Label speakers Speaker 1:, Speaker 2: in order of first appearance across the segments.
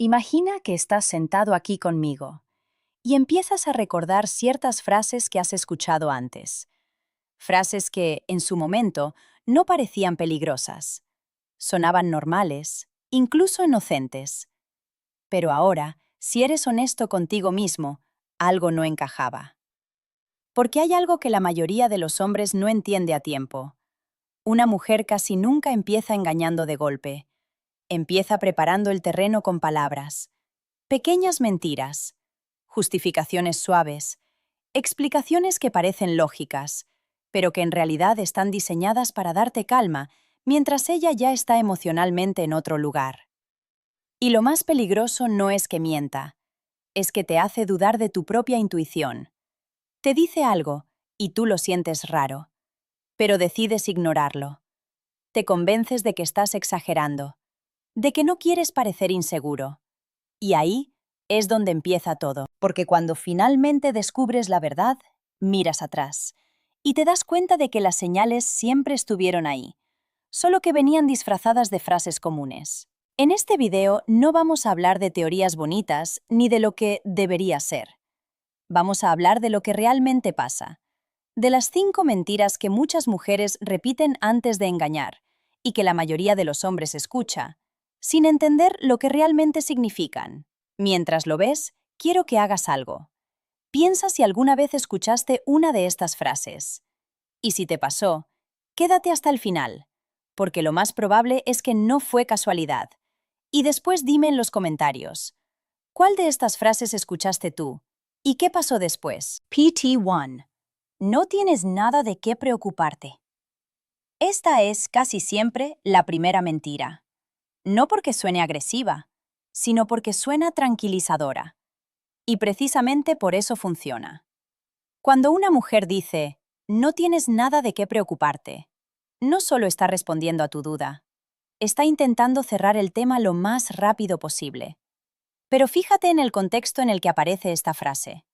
Speaker 1: Imagina que estás sentado aquí conmigo y empiezas a recordar ciertas frases que has escuchado antes. Frases que, en su momento, no parecían peligrosas. Sonaban normales, incluso inocentes. Pero ahora, si eres honesto contigo mismo, algo no encajaba. Porque hay algo que la mayoría de los hombres no entiende a tiempo. Una mujer casi nunca empieza engañando de golpe. Empieza preparando el terreno con palabras. Pequeñas mentiras, justificaciones suaves, explicaciones que parecen lógicas, pero que en realidad están diseñadas para darte calma mientras ella ya está emocionalmente en otro lugar. Y lo más peligroso no es que mienta, es que te hace dudar de tu propia intuición. Te dice algo y tú lo sientes raro, pero decides ignorarlo. Te convences de que estás exagerando, de que no quieres parecer inseguro. Y ahí es donde empieza todo, porque cuando finalmente descubres la verdad, miras atrás y te das cuenta de que las señales siempre estuvieron ahí, solo que venían disfrazadas de frases comunes. En este video no vamos a hablar de teorías bonitas ni de lo que debería ser. Vamos a hablar de lo que realmente pasa, de las 5 mentiras que muchas mujeres repiten antes de engañar y que la mayoría de los hombres escucha, sin entender lo que realmente significan. Mientras lo ves, quiero que hagas algo. Piensa si alguna vez escuchaste una de estas frases. Y si te pasó, quédate hasta el final, porque lo más probable es que no fue casualidad. Y después dime en los comentarios, ¿cuál de estas frases escuchaste tú? ¿Y qué pasó después? PT1. No tienes nada de qué preocuparte. Esta es casi siempre la primera mentira. No porque suene agresiva, sino porque suena tranquilizadora. Y precisamente por eso funciona. Cuando una mujer dice, no tienes nada de qué preocuparte, no solo está respondiendo a tu duda, está intentando cerrar el tema lo más rápido posible. Pero fíjate en el contexto en el que aparece esta frase.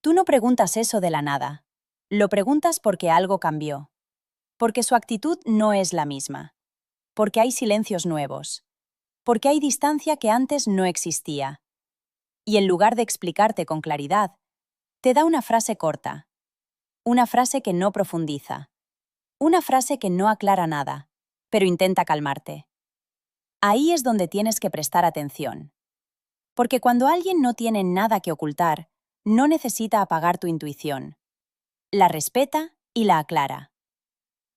Speaker 1: Tú no preguntas eso de la nada. Lo preguntas porque algo cambió. Porque su actitud no es la misma. Porque hay silencios nuevos. Porque hay distancia que antes no existía. Y en lugar de explicarte con claridad, te da una frase corta. Una frase que no profundiza. Una frase que no aclara nada, pero intenta calmarte. Ahí es donde tienes que prestar atención. Porque cuando alguien no tiene nada que ocultar, no necesita apagar tu intuición. La respeta y la aclara.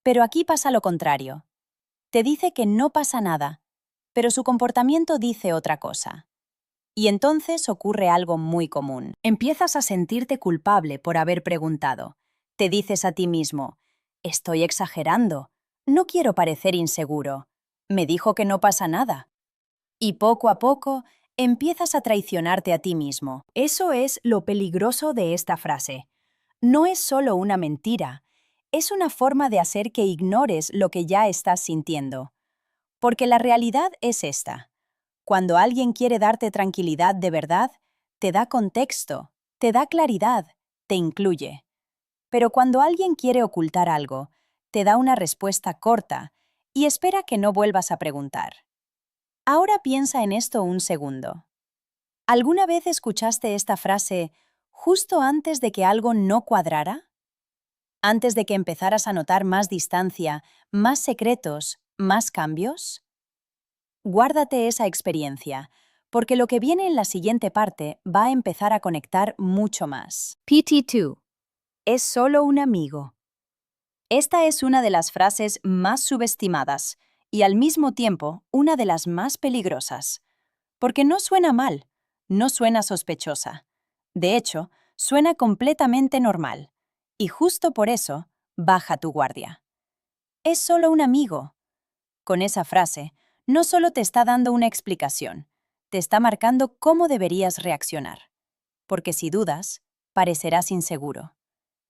Speaker 1: Pero aquí pasa lo contrario. Te dice que no pasa nada, pero su comportamiento dice otra cosa. Y entonces ocurre algo muy común. Empiezas a sentirte culpable por haber preguntado. Te dices a ti mismo, estoy exagerando, no quiero parecer inseguro. Me dijo que no pasa nada. Y poco a poco empiezas a traicionarte a ti mismo. Eso es lo peligroso de esta frase. No es solo una mentira, es una forma de hacer que ignores lo que ya estás sintiendo. Porque la realidad es esta. Cuando alguien quiere darte tranquilidad de verdad, te da contexto, te da claridad, te incluye. Pero cuando alguien quiere ocultar algo, te da una respuesta corta y espera que no vuelvas a preguntar. Ahora piensa en esto un segundo. ¿Alguna vez escuchaste esta frase justo antes de que algo no cuadrara? ¿Antes de que empezaras a notar más distancia, más secretos, más cambios? Guárdate esa experiencia, porque lo que viene en la siguiente parte va a empezar a conectar mucho más. PT2. Es solo un amigo. Esta es una de las frases más subestimadas y al mismo tiempo una de las más peligrosas, porque no suena mal, no suena sospechosa. De hecho, suena completamente normal, y justo por eso, baja tu guardia. Es solo un amigo. Con esa frase, no solo te está dando una explicación, te está marcando cómo deberías reaccionar. Porque si dudas, parecerás inseguro.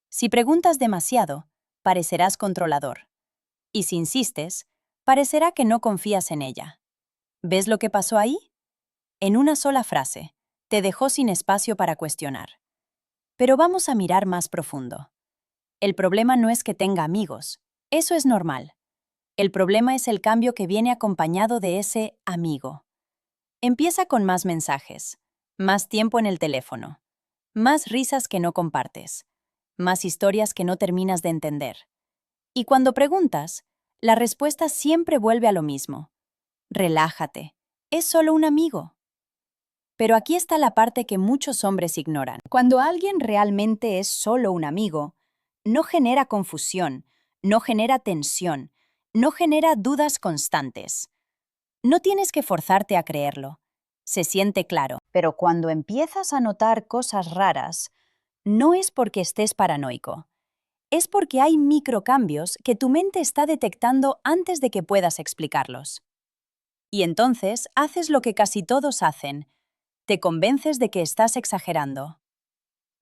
Speaker 1: Si preguntas demasiado, parecerás controlador. Y si insistes, parecerá que no confías en ella. ¿Ves lo que pasó ahí? En una sola frase, te dejó sin espacio para cuestionar. Pero vamos a mirar más profundo. El problema no es que tenga amigos, eso es normal. El problema es el cambio que viene acompañado de ese amigo. Empieza con más mensajes, más tiempo en el teléfono, más risas que no compartes, más historias que no terminas de entender. Y cuando preguntas, la respuesta siempre vuelve a lo mismo. Relájate, es solo un amigo. Pero aquí está la parte que muchos hombres ignoran. Cuando alguien realmente es solo un amigo, no genera confusión, no genera tensión, no genera dudas constantes. No tienes que forzarte a creerlo. Se siente claro. Pero cuando empiezas a notar cosas raras, no es porque estés paranoico. Es porque hay microcambios que tu mente está detectando antes de que puedas explicarlos. Y entonces haces lo que casi todos hacen. Te convences de que estás exagerando.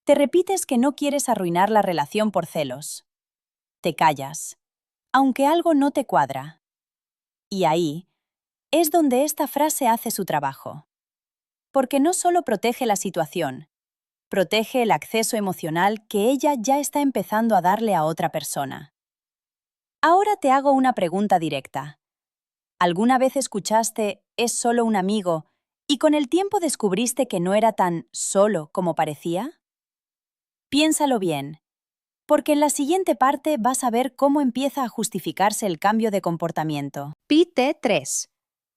Speaker 1: Te repites que no quieres arruinar la relación por celos. Te callas, aunque algo no te cuadra. Y ahí es donde esta frase hace su trabajo. Porque no solo protege la situación, protege el acceso emocional que ella ya está empezando a darle a otra persona. Ahora te hago una pregunta directa. ¿Alguna vez escuchaste "es solo un amigo" y con el tiempo descubriste que no era tan solo como parecía? Piénsalo bien, porque en la siguiente parte vas a ver cómo empieza a justificarse el cambio de comportamiento. Pite 3.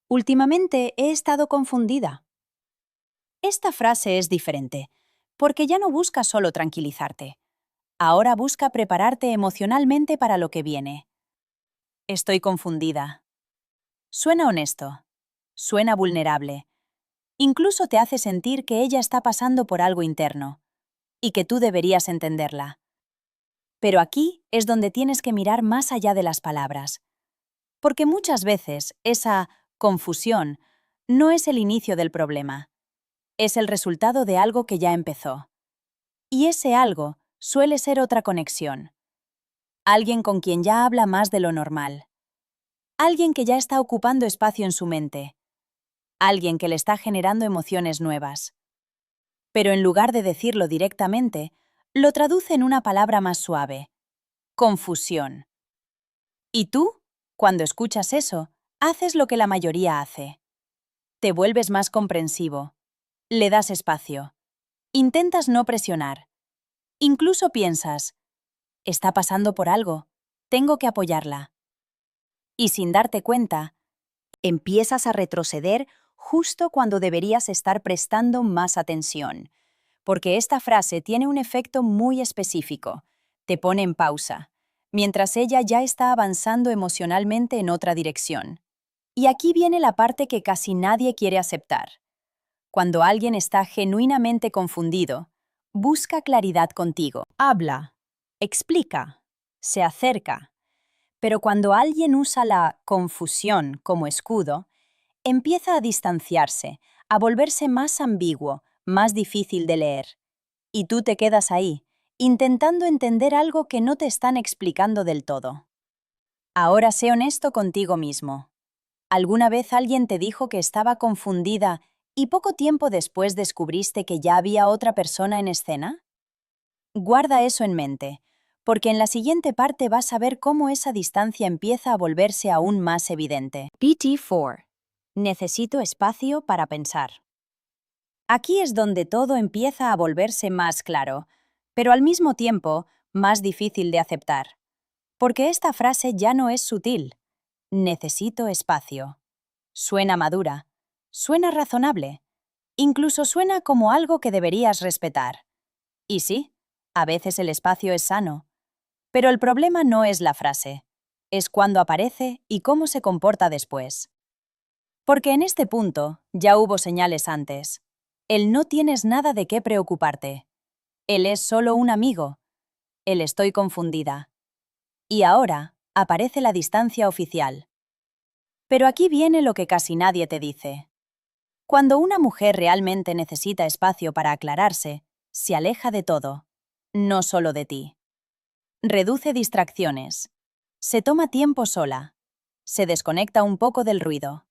Speaker 1: Últimamente he estado confundida. Esta frase es diferente, porque ya no busca solo tranquilizarte. Ahora busca prepararte emocionalmente para lo que viene. Estoy confundida. Suena honesto. Suena vulnerable. Incluso te hace sentir que ella está pasando por algo interno y que tú deberías entenderla. Pero aquí es donde tienes que mirar más allá de las palabras. Porque muchas veces esa confusión no es el inicio del problema. Es el resultado de algo que ya empezó. Y ese algo suele ser otra conexión. Alguien con quien ya habla más de lo normal. Alguien que ya está ocupando espacio en su mente. Alguien que le está generando emociones nuevas. Pero en lugar de decirlo directamente, lo traduce en una palabra más suave. Confusión. ¿Y tú? Cuando escuchas eso, haces lo que la mayoría hace. Te vuelves más comprensivo. Le das espacio. Intentas no presionar. Incluso piensas, está pasando por algo, tengo que apoyarla. Y sin darte cuenta, empiezas a retroceder justo cuando deberías estar prestando más atención. Porque esta frase tiene un efecto muy específico. Te pone en pausa, mientras ella ya está avanzando emocionalmente en otra dirección. Y aquí viene la parte que casi nadie quiere aceptar. Cuando alguien está genuinamente confundido, busca claridad contigo. Habla, explica, se acerca. Pero cuando alguien usa la confusión como escudo, empieza a distanciarse, a volverse más ambiguo, más difícil de leer. Y tú te quedas ahí, intentando entender algo que no te están explicando del todo. Ahora sé honesto contigo mismo. ¿Alguna vez alguien te dijo que estaba confundida y poco tiempo después descubriste que ya había otra persona en escena? Guarda eso en mente, porque en la siguiente parte vas a ver cómo esa distancia empieza a volverse aún más evidente. PT4. Necesito espacio para pensar. Aquí es donde todo empieza a volverse más claro, pero al mismo tiempo más difícil de aceptar. Porque esta frase ya no es sutil. Necesito espacio. Suena madura. Suena razonable. Incluso suena como algo que deberías respetar. Y sí, a veces el espacio es sano. Pero el problema no es la frase. Es cuándo aparece y cómo se comporta después. Porque en este punto ya hubo señales antes. El no tienes nada de qué preocuparte. Él es solo un amigo. El estoy confundida. Y ahora aparece la distancia oficial. Pero aquí viene lo que casi nadie te dice. Cuando una mujer realmente necesita espacio para aclararse, se aleja de todo, no solo de ti. Reduce distracciones. Se toma tiempo sola. Se desconecta un poco del ruido.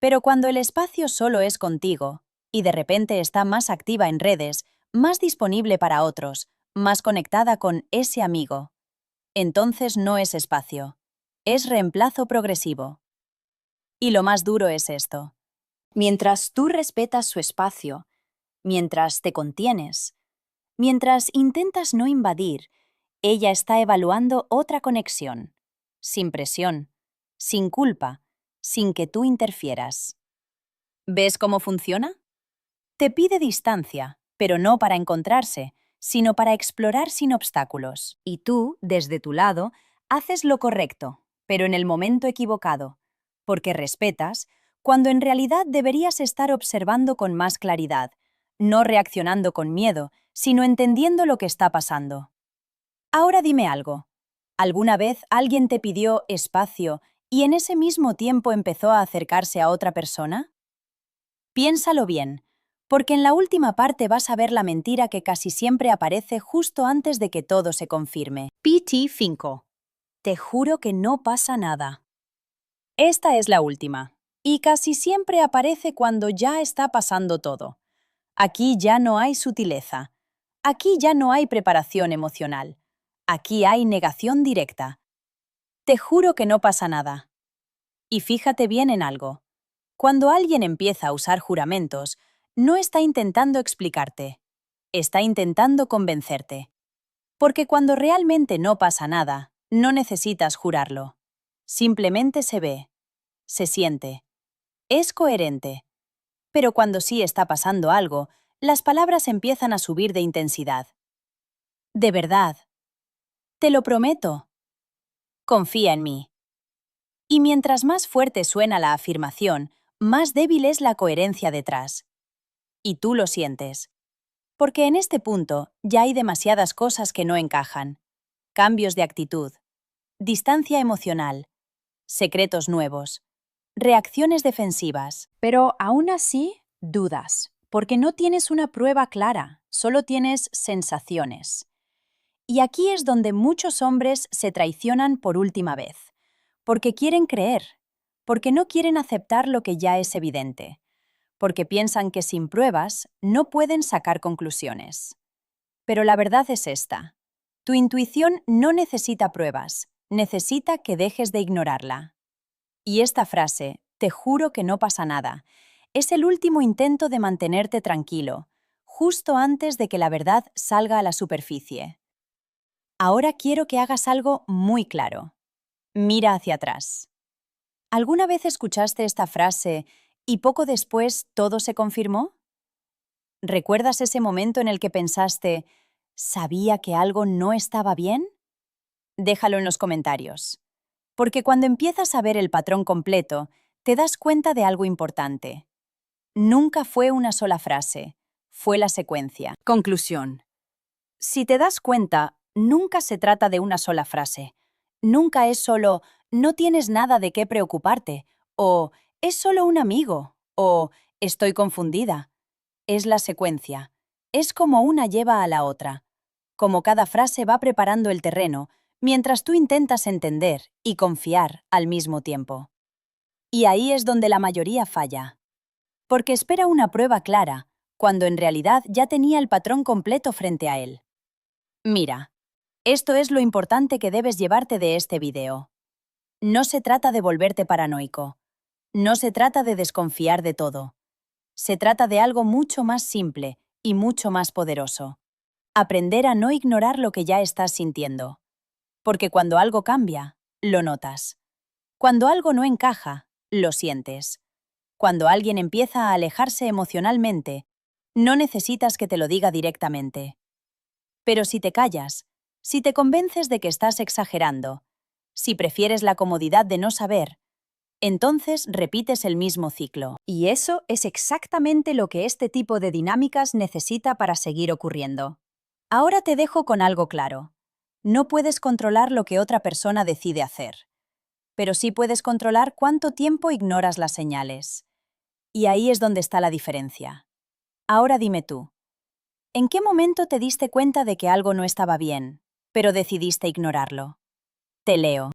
Speaker 1: Pero cuando el espacio solo es contigo, y de repente está más activa en redes, más disponible para otros, más conectada con ese amigo, entonces no es espacio. Es reemplazo progresivo. Y lo más duro es esto. Mientras tú respetas su espacio, mientras te contienes, mientras intentas no invadir, ella está evaluando otra conexión, sin presión, sin culpa, sin que tú interfieras. ¿Ves cómo funciona? Te pide distancia, pero no para encontrarse, sino para explorar sin obstáculos. Y tú, desde tu lado, haces lo correcto, pero en el momento equivocado, porque respetas, cuando en realidad deberías estar observando con más claridad, no reaccionando con miedo, sino entendiendo lo que está pasando. Ahora dime algo. ¿Alguna vez alguien te pidió espacio y en ese mismo tiempo empezó a acercarse a otra persona? Piénsalo bien, porque en la última parte vas a ver la mentira que casi siempre aparece justo antes de que todo se confirme. PT5. Te juro que no pasa nada. Esta es la última, y casi siempre aparece cuando ya está pasando todo. Aquí ya no hay sutileza. Aquí ya no hay preparación emocional. Aquí hay negación directa. Te juro que no pasa nada. Y fíjate bien en algo. Cuando alguien empieza a usar juramentos, no está intentando explicarte, está intentando convencerte. Porque cuando realmente no pasa nada, no necesitas jurarlo. Simplemente se ve, se siente, es coherente. Pero cuando sí está pasando algo, las palabras empiezan a subir de intensidad. De verdad, te lo prometo. Confía en mí. Y mientras más fuerte suena la afirmación, más débil es la coherencia detrás. Y tú lo sientes. Porque en este punto ya hay demasiadas cosas que no encajan. Cambios de actitud, distancia emocional, secretos nuevos, reacciones defensivas. Pero aún así, dudas, porque no tienes una prueba clara, solo tienes sensaciones. Y aquí es donde muchos hombres se traicionan por última vez, porque quieren creer, porque no quieren aceptar lo que ya es evidente, porque piensan que sin pruebas no pueden sacar conclusiones. Pero la verdad es esta. Tu intuición no necesita pruebas, necesita que dejes de ignorarla. Y esta frase, te juro que no pasa nada, es el último intento de mantenerte tranquilo, justo antes de que la verdad salga a la superficie. Ahora quiero que hagas algo muy claro. Mira hacia atrás. ¿Alguna vez escuchaste esta frase y poco después todo se confirmó? ¿Recuerdas ese momento en el que pensaste, ¿sabía que algo no estaba bien? Déjalo en los comentarios. Porque cuando empiezas a ver el patrón completo, te das cuenta de algo importante. Nunca fue una sola frase, fue la secuencia. Conclusión. Si te das cuenta, nunca se trata de una sola frase. Nunca es solo, no tienes nada de qué preocuparte, o es solo un amigo, o estoy confundida. Es la secuencia. Es como una lleva a la otra. Como cada frase va preparando el terreno, mientras tú intentas entender y confiar al mismo tiempo. Y ahí es donde la mayoría falla. Porque espera una prueba clara, cuando en realidad ya tenía el patrón completo frente a él. Mira, esto es lo importante que debes llevarte de este video. No se trata de volverte paranoico. No se trata de desconfiar de todo. Se trata de algo mucho más simple y mucho más poderoso. Aprender a no ignorar lo que ya estás sintiendo. Porque cuando algo cambia, lo notas. Cuando algo no encaja, lo sientes. Cuando alguien empieza a alejarse emocionalmente, no necesitas que te lo diga directamente. Pero si te callas, si te convences de que estás exagerando, si prefieres la comodidad de no saber, entonces repites el mismo ciclo. Y eso es exactamente lo que este tipo de dinámicas necesita para seguir ocurriendo. Ahora te dejo con algo claro. No puedes controlar lo que otra persona decide hacer, pero sí puedes controlar cuánto tiempo ignoras las señales. Y ahí es donde está la diferencia. Ahora dime tú, ¿en qué momento te diste cuenta de que algo no estaba bien, pero decidiste ignorarlo? Te leo.